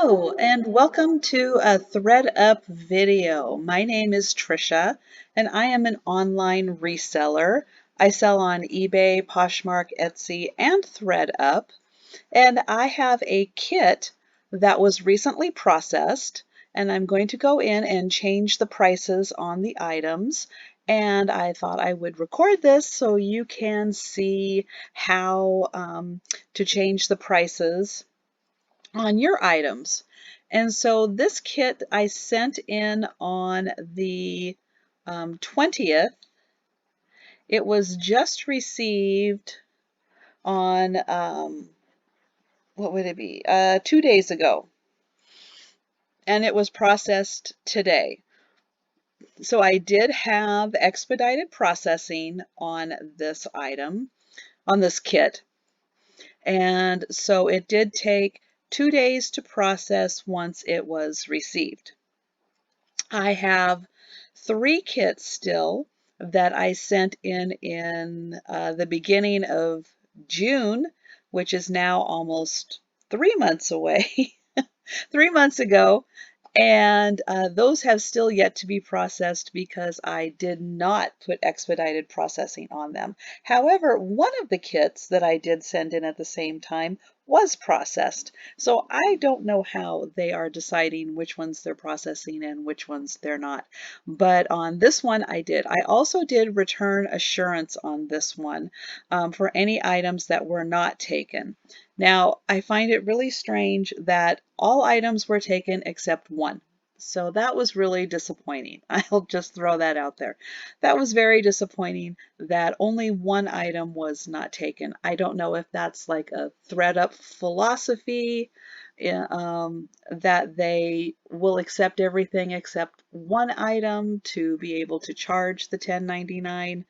Hello and welcome to a Thredup video. My name is Trisha and I am an online reseller. I sell on eBay, Poshmark, Etsy, and Thredup. And I have a kit that was recently processed, and I'm going to go in and change the prices on the items. And I thought I would record this so you can see how to change the prices on your items. And so this kit I sent in on the 20th. It was just received on, what would it be, 2 days ago. And it was processed today. So I did have expedited processing on this item, on this kit. And so it did take 2 days to process once it was received. I have 3 kits still that I sent in the beginning of June, which is now almost 3 months away, 3 months ago. And those have still yet to be processed because I did not put expedited processing on them. However, one of the kits that I did send in at the same time was processed. So I don't know how they are deciding which ones they're processing and which ones they're not. But on this one, I did. I also did return assurance on this one for any items that were not taken. Now, I find it really strange that all items were taken except one. So that was really disappointing. I'll just throw that out there. That was very disappointing that only one item was not taken. I don't know if that's like a Thredup philosophy, that they will accept everything except one item to be able to charge the $10.99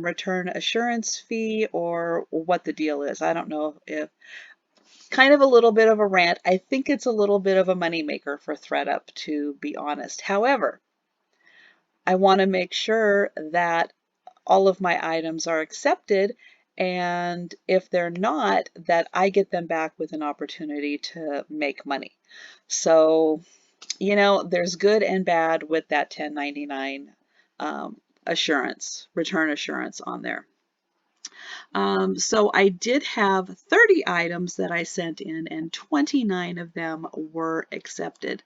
return assurance fee, or what the deal is. I don't know. If kind of a little bit of a rant. I think it's a little bit of a moneymaker for Thredup, to be honest. However, I want to make sure that all of my items are accepted, and if they're not, that I get them back with an opportunity to make money. So, there's good and bad with that $10.99 assurance, return assurance on there. So I did have 30 items that I sent in, and 29 of them were accepted,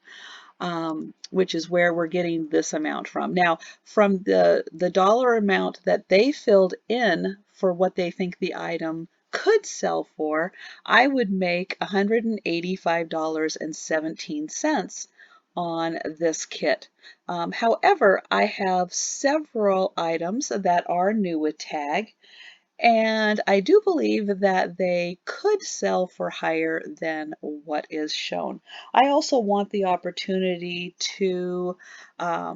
which is where we're getting this amount from. Now, from the dollar amount that they filled in for what they think the item could sell for, I would make $185.17 on this kit. However, I have several items that are new with tag, and I do believe that they could sell for higher than what is shown. I also want the opportunity to, I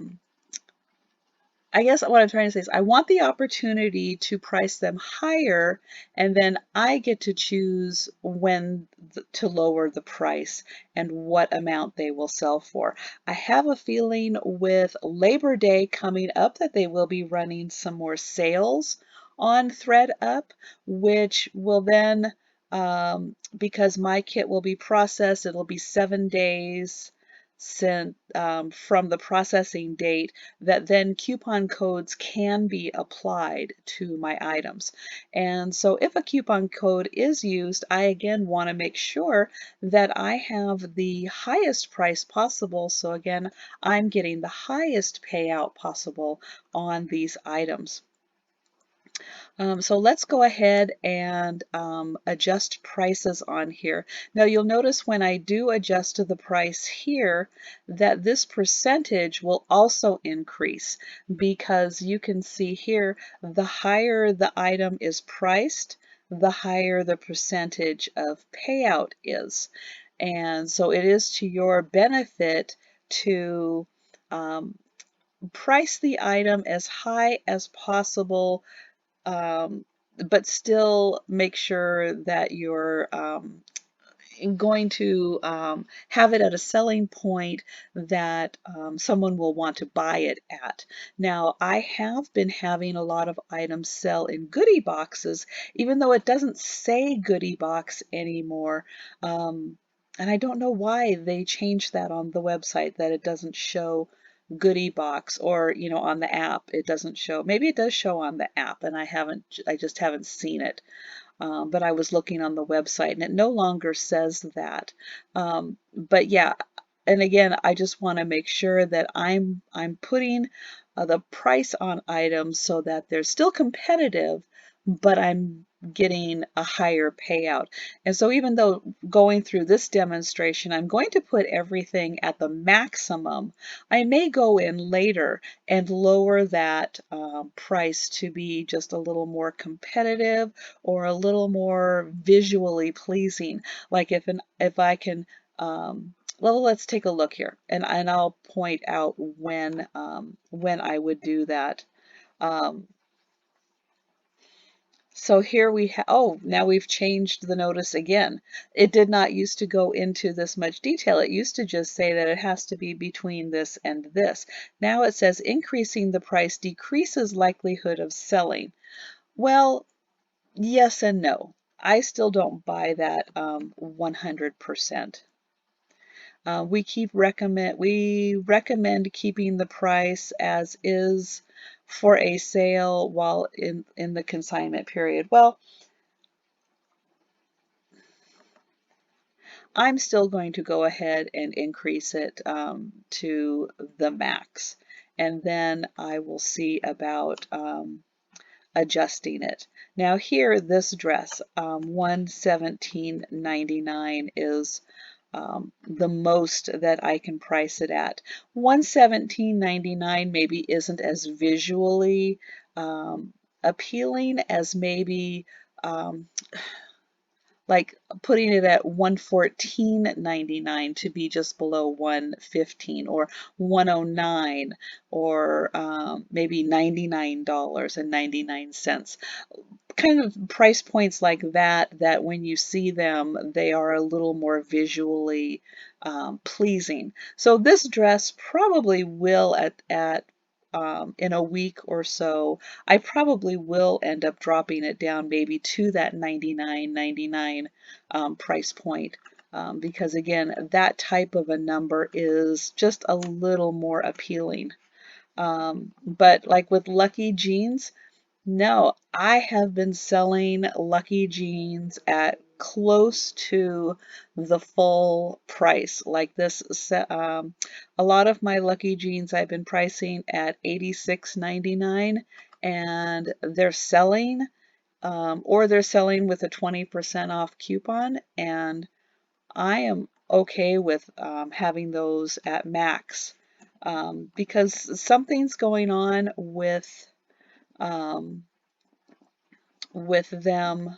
guess what I'm trying to say is I want the opportunity to price them higher, and then I get to choose when to lower the price and what amount they will sell for. I have a feeling with Labor Day coming up that they will be running some more sales on Thredup, which will then, because my kit will be processed, it'll be 7 days from the processing date, that then coupon codes can be applied to my items. And so if a coupon code is used, I again want to make sure that I have the highest price possible. So again, I'm getting the highest payout possible on these items. So let's go ahead and adjust prices on here. Now you'll notice when I do adjust to the price here that this percentage will also increase, because you can see here the higher the item is priced, the higher the percentage of payout is. And so it is to your benefit to price the item as high as possible, but still make sure that you're going to have it at a selling point that someone will want to buy it at. Now, I have been having a lot of items sell in goodie boxes, even though it doesn't say goodie box anymore. And I don't know why they changed that on the website, that it doesn't show goodie box, or on the app it doesn't show. Maybe it does show on the app and I just haven't seen it. But I was looking on the website and it no longer says that. But yeah, and again, I just want to make sure that I'm putting the price on items so that they're still competitive, but I'm getting a higher payout. And so even though going through this demonstration, I'm going to put everything at the maximum, I may go in later and lower that price to be just a little more competitive or a little more visually pleasing. Like if I can, well, let's take a look here, and I'll point out when I would do that. Um, so here we have, oh, now we've changed the notice again. It did not used to go into this much detail. It used to just say that it has to be between this and this. Now it says increasing the price decreases likelihood of selling. Well, yes and no. I still don't buy that 100%. We recommend keeping the price as is for a sale while in the consignment period. Well, I'm still going to go ahead and increase it to the max, and then I will see about adjusting it. Now here, this dress, $117.99 is the most that I can price it at. $117.99 maybe isn't as visually appealing as maybe um, like putting it at $114.99 to be just below 115, or 109, or maybe $99.99. Kind of price points like that when you see them, they are a little more visually pleasing. So this dress probably will at in a week or so, I probably will end up dropping it down maybe to that $99.99 price point. Because again, that type of a number is just a little more appealing. But like with Lucky Jeans, no, I have been selling Lucky Jeans at close to the full price. Like this, a lot of my Lucky Jeans I've been pricing at $86.99, and they're selling, or they're selling with a 20% off coupon, and I am okay with having those at max, because something's going on um, with them,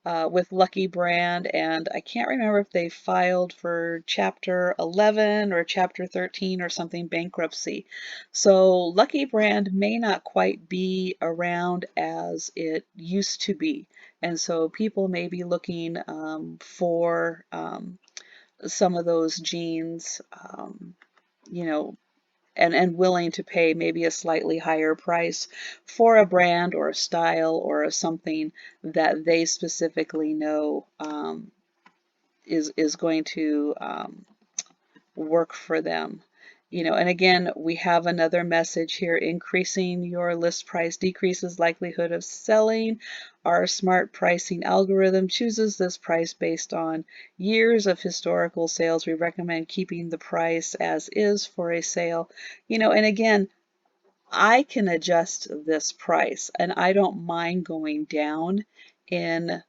with Lucky Brand, and I can't remember if they filed for Chapter 11 or Chapter 13 or something, bankruptcy. So Lucky Brand may not quite be around as it used to be, and so people may be looking for some of those jeans, you know, and willing to pay maybe a slightly higher price for a brand or a style or something that they specifically know is going to work for them. And again, we have another message here: increasing your list price decreases likelihood of selling. Our smart pricing algorithm chooses this price based on years of historical sales. We recommend keeping the price as is for a sale. And again, I can adjust this price, and I don't mind going down in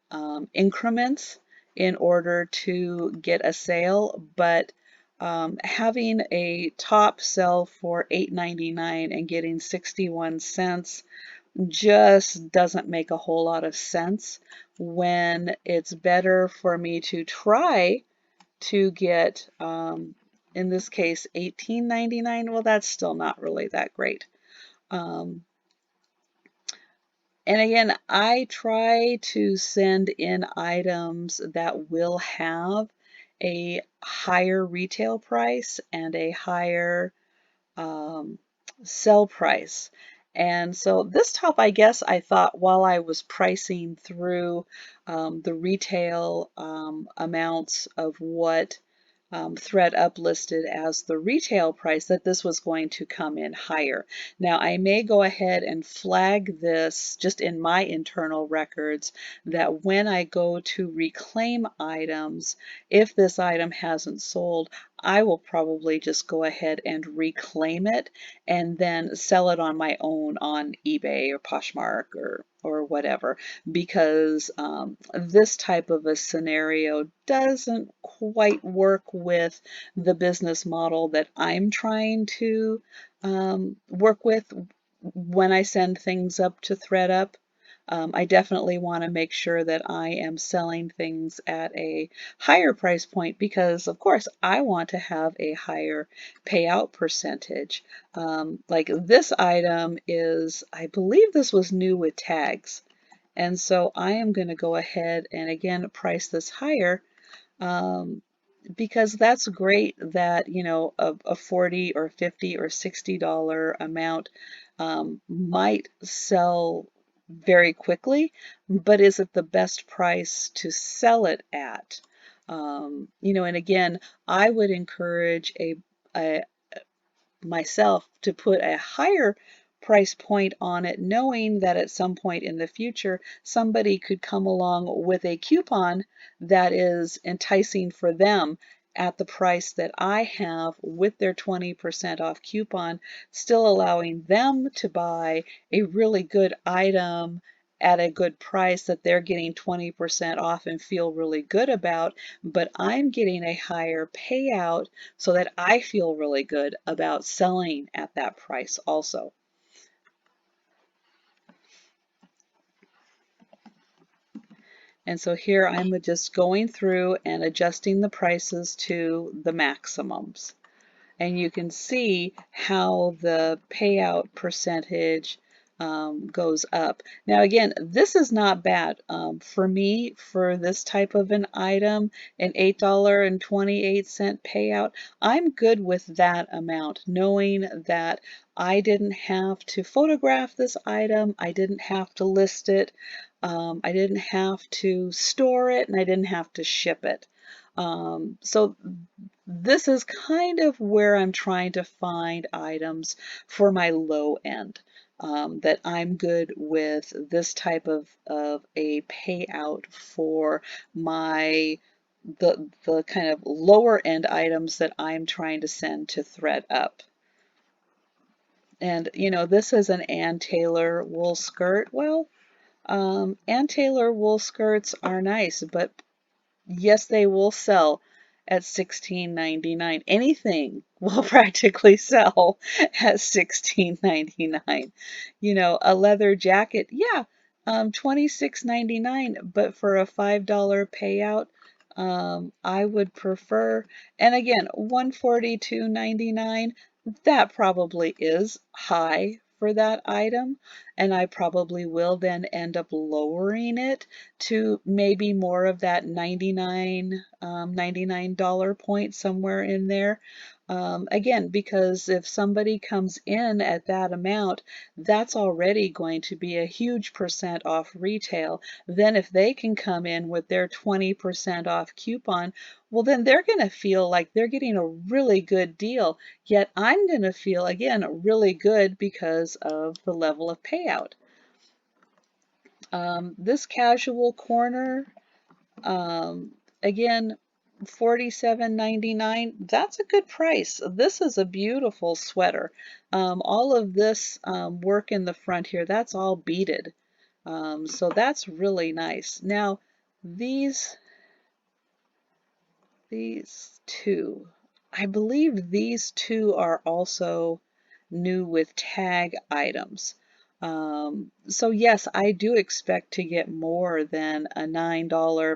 increments in order to get a sale, but having a top sell for $8.99 and getting 61 cents just doesn't make a whole lot of sense, when it's better for me to try to get, in this case, $18.99. Well, that's still not really that great. Um, and again, I try to send in items that will have a higher retail price and a higher um, sell price. And so this top, I guess I thought while I was pricing through the retail amounts of what Thredup listed as the retail price, that this was going to come in higher. Now I may go ahead and flag this just in my internal records that when I go to reclaim items, if this item hasn't sold, I will probably just go ahead and reclaim it and then sell it on my own on eBay or Poshmark or whatever, because this type of a scenario doesn't quite work with the business model that I'm trying to work with when I send things up to Thredup. I definitely want to make sure that I am selling things at a higher price point because, of course, I want to have a higher payout percentage. Like this item is, I believe this was new with tags. And so I am going to go ahead and again price this higher um, because that's great that, you know, a 40 or 50 or $60 amount might sell very quickly, but is it the best price to sell it at? You know, and again, I would encourage a myself to put a higher price point on it, knowing that at some point in the future somebody could come along with a coupon that is enticing for them at the price that I have with their 20% off coupon, still allowing them to buy a really good item at a good price that they're getting 20% off and feel really good about, but I'm getting a higher payout so that I feel really good about selling at that price also. And so here I'm just going through and adjusting the prices to the maximums. And you can see how the payout percentage goes up. Now again, this is not bad. For me, for this type of an item, an $8.28 payout, I'm good with that amount, knowing that I didn't have to photograph this item, I didn't have to list it, I didn't have to store it, and I didn't have to ship it. So this is kind of where I'm trying to find items for my low end. That I'm good with this type of a payout for my the kind of lower end items that I'm trying to send to Thredup. And you know, this is an Ann Taylor wool skirt. Well, Ann Taylor wool skirts are nice, but yes, they will sell at $16.99. Anything will practically sell at $16.99. You know, a leather jacket, yeah, $26.99, but for a $5 payout, I would prefer, and again, $142.99, that probably is high for that item, and I probably will then end up lowering it to maybe more of that $99 point, somewhere in there. Again, because if somebody comes in at that amount, that's already going to be a huge percent off retail. Then if they can come in with their 20% off coupon, well, then they're going to feel like they're getting a really good deal. Yet I'm going to feel, again, really good because of the level of payout. This casual corner, again, $47.99. That's a good price. This is a beautiful sweater. All of this work in the front here, that's all beaded. So that's really nice. Now, these two, I believe these two are also new with tag items. So yes, I do expect to get more than a $9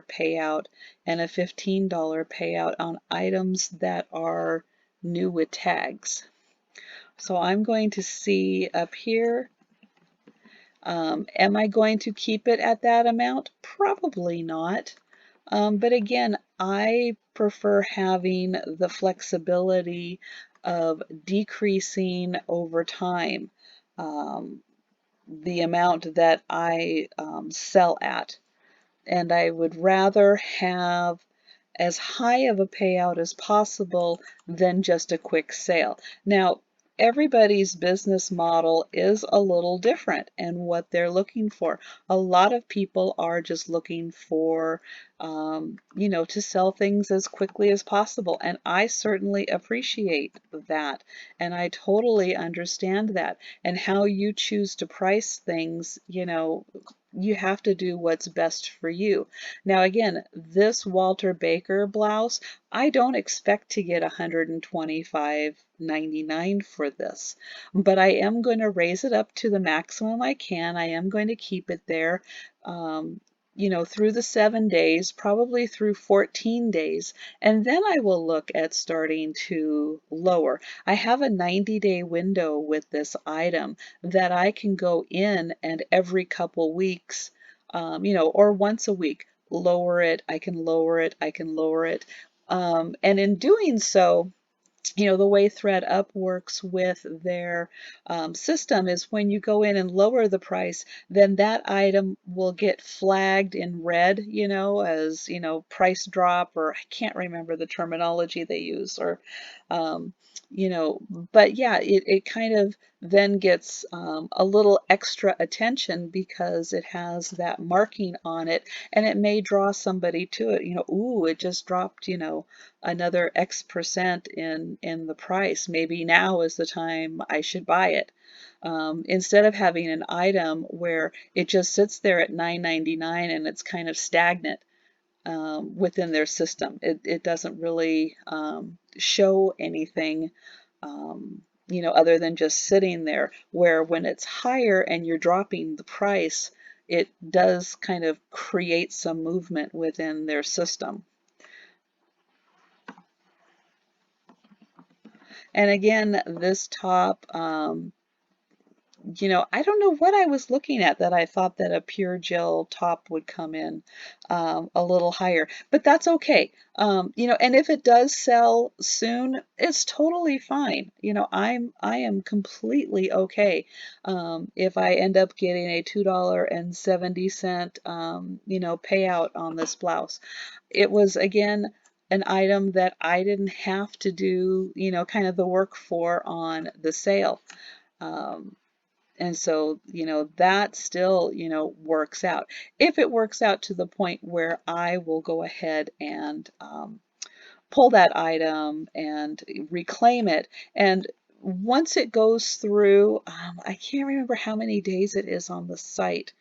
payout and a $15 payout on items that are new with tags. So I'm going to see up here, am I going to keep it at that amount? Probably not. But again, I prefer having the flexibility of decreasing over time the amount that I sell at. And I would rather have as high of a payout as possible than just a quick sale. Now, everybody's business model is a little different and what they're looking for. A lot of people are just looking for, to sell things as quickly as possible. And I certainly appreciate that. And I totally understand that. And how you choose to price things, you have to do what's best for you. Now, again, this Walter Baker blouse, I don't expect to get $125.99 for this, but I am going to raise it up to the maximum I can. I am going to keep it there, through the 7 days, probably through 14 days, and then I will look at starting to lower. I have a 90-day window with this item that I can go in and every couple weeks, or once a week, lower it, I can lower it, I can lower it. And in doing so, the way Thredup works with their system is when you go in and lower the price, then that item will get flagged in red, as, price drop, or I can't remember the terminology they use, or, um, but yeah, it kind of then gets a little extra attention because it has that marking on it, and it may draw somebody to it, ooh, it just dropped, another X percent in the price. Maybe now is the time I should buy it. Instead of having an item where it just sits there at $9.99 and it's kind of stagnant within their system. It doesn't really show anything, other than just sitting there, where when it's higher and you're dropping the price, it does kind of create some movement within their system. And again, this top, I don't know what I was looking at that I thought that a pure gel top would come in a little higher, but that's okay. And if it does sell soon, it's totally fine. I am completely okay if I end up getting a $2.70 payout on this blouse. It was, again, an item that I didn't have to do, kind of the work for on the sale. Um, and so, that still, works out. If it works out to the point where I will go ahead and pull that item and reclaim it, and once it goes through, I can't remember how many days it is on the site.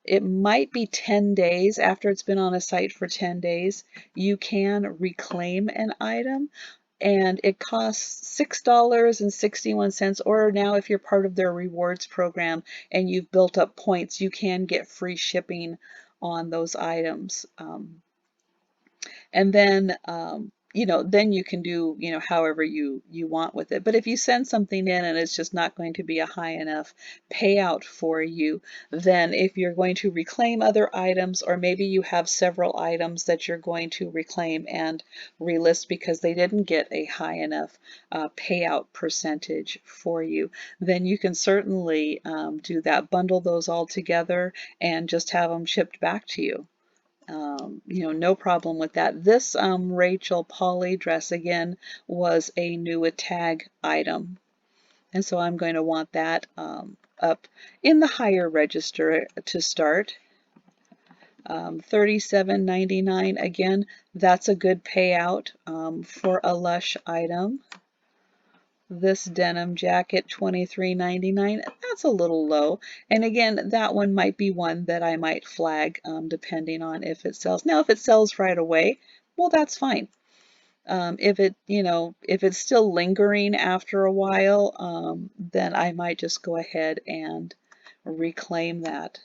It might be 10 days. After it's been on a site for 10 days, you can reclaim an item, and it costs $6.61, or now if you're part of their rewards program and you've built up points, you can get free shipping on those items. And then then you can do however you want with it. But if you send something in and it's just not going to be a high enough payout for you, then if you're going to reclaim other items, or maybe you have several items that you're going to reclaim and relist because they didn't get a high enough payout percentage for you, then you can certainly do that, bundle those all together and just have them shipped back to you. No problem with that. This Rachel Polly dress, again, was a new tag item. And so I'm going to want that up in the higher register to start. $37.99, again, that's a good payout for a Lush item. This denim jacket, $23.99, that's a little low. And again, that one might be one that I might flag depending on if it sells. Now, if it sells right away, well, that's fine. If it's still lingering after a while, then I might just go ahead and reclaim that.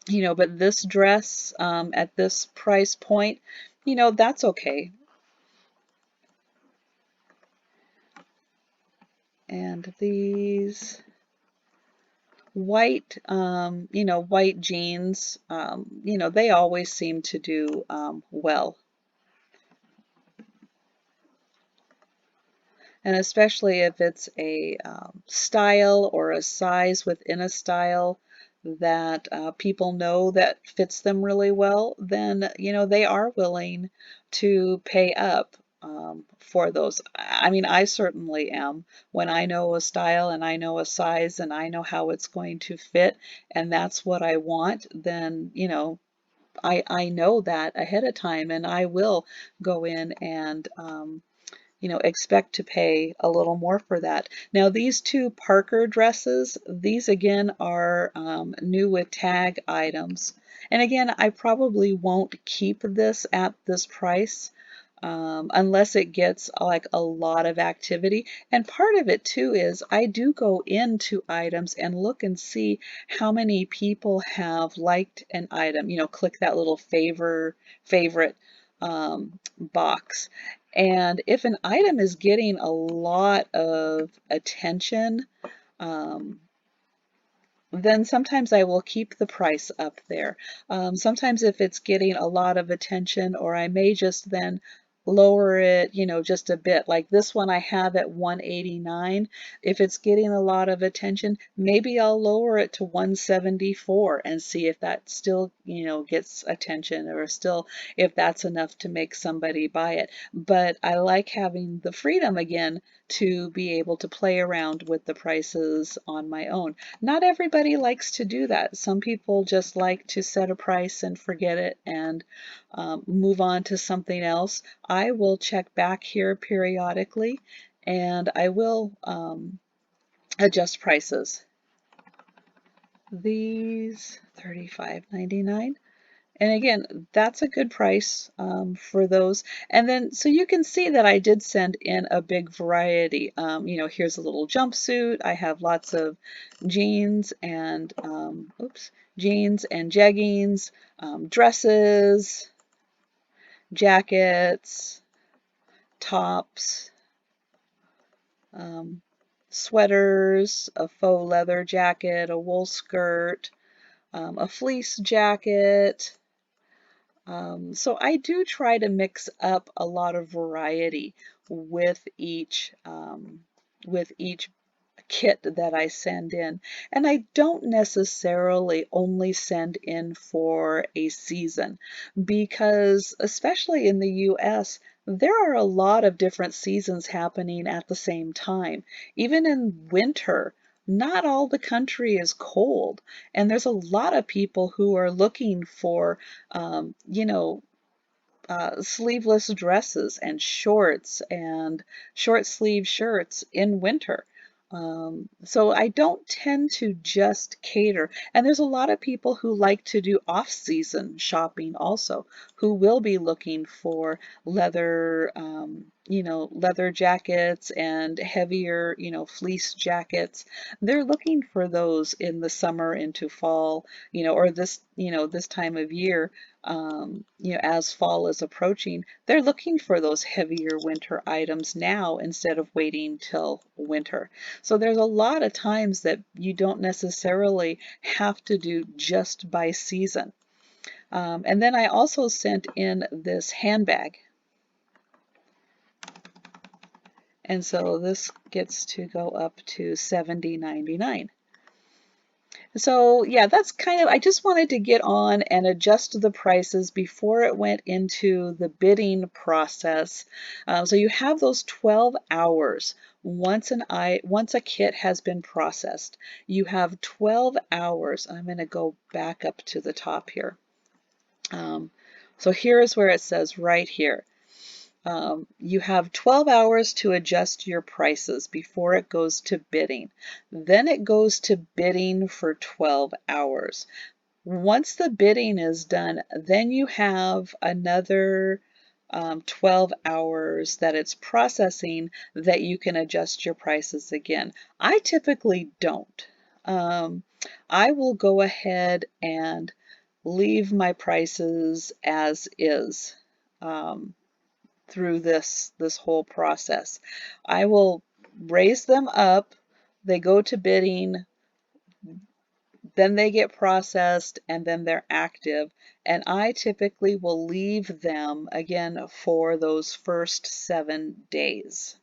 But this dress at this price point, that's okay. And these white, white jeans, they always seem to do well. And especially if it's a style or a size within a style that people know that fits them really well, then they are willing to pay up for those. I mean, I certainly am. When I know a style and I know a size and I know how it's going to fit and that's what I want, then I know that ahead of time, and I will go in and expect to pay a little more for that. Now these two Parker dresses, these again are new with tag items. And again, I probably won't keep this at this price unless it gets like a lot of activity. And part of it too is I do go into items and look and see how many people have liked an item. Click that little favorite box. And if an item is getting a lot of attention, um, then sometimes I will keep the price up there. Sometimes if it's getting a lot of attention, or I may just then lower it, just a bit. Like this one I have at 189. If it's getting a lot of attention, maybe I'll lower it to 174 and see if that still, gets attention, or still if that's enough to make somebody buy it. But I like having the freedom again to be able to play around with the prices on my own. Not everybody likes to do that. Some people just like to set a price and forget it and move on to something else. I will check back here periodically and I will adjust prices. These $35.99. And again, that's a good price for those. And then, so you can see that I did send in a big variety. Here's a little jumpsuit. I have lots of jeans and, jeans and jeggings, dresses, jackets, tops, um, sweaters, a faux leather jacket, a wool skirt, a fleece jacket. So I do try to mix up a lot of variety with each kit that I send in. And I don't necessarily only send in for a season because, especially in the US, there are a lot of different seasons happening at the same time. Even in winter, not all the country is cold, and there's a lot of people who are looking for, um, you know, sleeveless dresses and shorts and short sleeve shirts in winter. So I don't tend to just cater. And there's a lot of people who like to do off-season shopping also, who will be looking for leather, leather jackets and heavier, fleece jackets. They're looking for those in the summer into fall, or this time of year, as fall is approaching, they're looking for those heavier winter items now instead of waiting till winter. So there's a lot of times that you don't necessarily have to do just by season. And then I also sent in this handbag. And so this gets to go up to $70.99. So yeah, that's kind of, I just wanted to get on and adjust the prices before it went into the bidding process. So you have those 12 hours once a kit has been processed. You have 12 hours. I'm going to go back up to the top here. So here is where it says right here. You have 12 hours to adjust your prices before it goes to bidding. Then it goes to bidding for 12 hours. Once the bidding is done, then you have another 12 hours that it's processing that you can adjust your prices again. I typically don't. I will go ahead and leave my prices as is. Through this whole process. I will raise them up, they go to bidding, then they get processed, and then they're active. And I typically will leave them again for those first 7 days.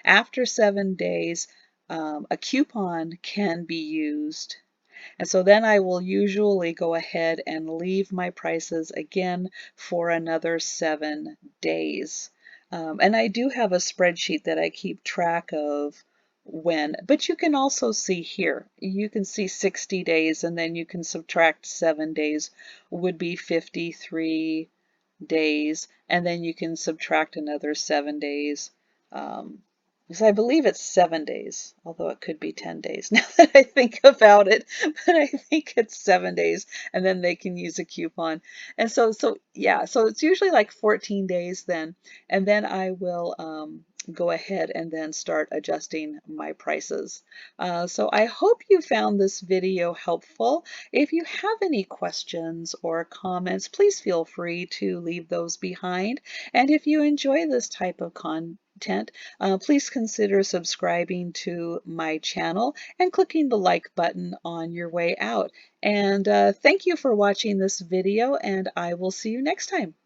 After 7 days, a coupon can be used. And so then I will usually go ahead and leave my prices again for another 7 days. And I do have a spreadsheet that I keep track of when, but you can also see here, you can see 60 days and then you can subtract 7 days would be 53 days, and then you can subtract another 7 days. Because I believe it's 7 days, although it could be 10 days now that I think about it. But I think it's 7 days, and then they can use a coupon. And so yeah, so it's usually like 14 days then, and then I will go ahead and then start adjusting my prices. So I hope you found this video helpful. If you have any questions or comments, please feel free to leave those behind. And if you enjoy this type of content, please consider subscribing to my channel and clicking the like button on your way out. And thank you for watching this video, and I will see you next time.